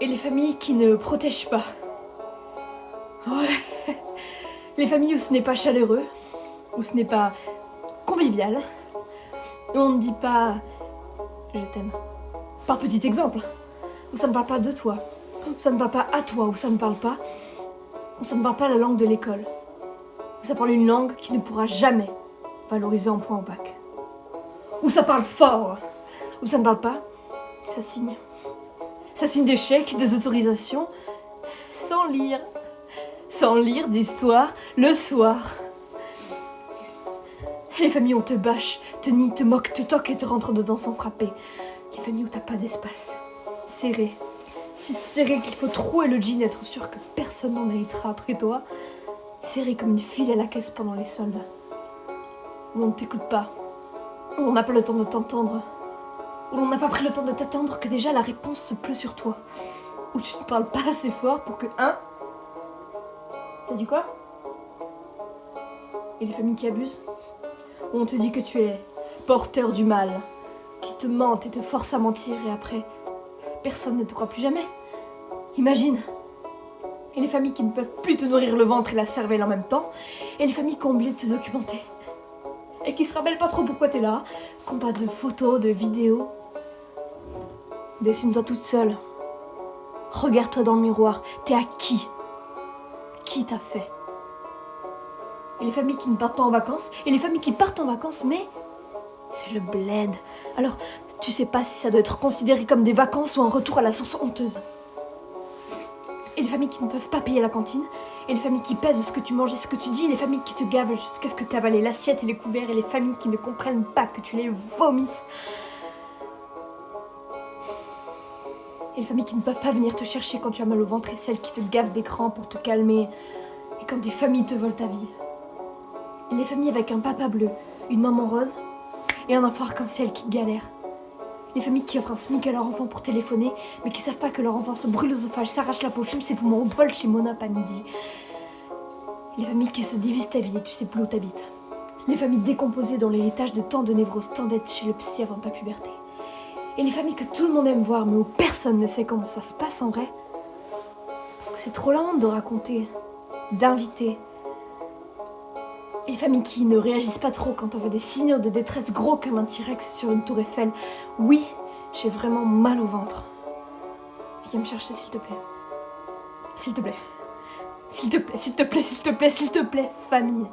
Et les familles qui ne protègent pas. Ouais. Les familles où ce n'est pas chaleureux, où ce n'est pas convivial, où on ne dit pas « je t'aime ». Par petit exemple, où ça ne parle pas de toi, où ça ne parle pas à toi, où ça ne parle pas la langue de l'école, où ça parle une langue qui ne pourra jamais valoriser en point au bac. Où ça parle fort, où ça ne parle pas, ça signe. Ça signe des chèques, des autorisations, sans lire d'histoire le soir. Les familles où on te bâche, te nie, te moque, te toque et te rentre dedans sans frapper. Les familles où t'as pas d'espace. Serré. Si serré qu'il faut trouer le jean et être sûr que personne n'en héritera après toi. Serré comme une file à la caisse pendant les soldes. Où on ne t'écoute pas. Où on n'a pas le temps de t'entendre. Où on n'a pas pris le temps de t'attendre que déjà la réponse se pleut sur toi. Où tu ne parles pas assez fort pour que T'as dit quoi? Et les familles qui abusent? Où on te dit que tu es porteur du mal, qui te mentent et te forcent à mentir et après, personne ne te croit plus jamais. Imagine. Et les familles qui ne peuvent plus te nourrir le ventre et la cervelle en même temps, et les familles qui ont oublié de te documenter. Et qui se rappellent pas trop pourquoi t'es là, qui n'ont pas de photos, de vidéos. Dessine-toi toute seule. Regarde-toi dans le miroir. T'es à qui? Qui t'a fait? Et les familles qui ne partent pas en vacances, et les familles qui partent en vacances, mais c'est le bled. Alors, tu sais pas si ça doit être considéré comme des vacances ou un retour à la sauce honteuse. Et les familles qui ne peuvent pas payer la cantine, et les familles qui pèsent ce que tu manges et ce que tu dis, et les familles qui te gavent jusqu'à ce que tu avales l'assiette et les couverts, et les familles qui ne comprennent pas que tu les vomisses. Et les familles qui ne peuvent pas venir te chercher quand tu as mal au ventre, et celles qui te gavent d'écran pour te calmer, et quand des familles te volent ta vie. Et les familles avec un papa bleu, une maman rose, et un enfant arc-en-ciel qui galère. Les familles qui offrent un SMIC à leur enfant pour téléphoner, mais qui savent pas que leur enfant se brûle l'œsophage, s'arrache la peau, fume ses poumons, vole chez Monop à midi. Les familles qui se divisent ta vie et tu sais plus où t'habites. Les familles décomposées dans l'héritage de tant de névroses, tant d'être chez le psy avant ta puberté. Et les familles que tout le monde aime voir, mais où personne ne sait comment ça se passe en vrai. Parce que c'est trop la honte de raconter, d'inviter. Les familles qui ne réagissent pas trop quand on voit des signaux de détresse gros comme un T-Rex sur une tour Eiffel. Oui, j'ai vraiment mal au ventre. Viens me chercher s'il te plaît. S'il te plaît. S'il te plaît, s'il te plaît, s'il te plaît, s'il te plaît, famille.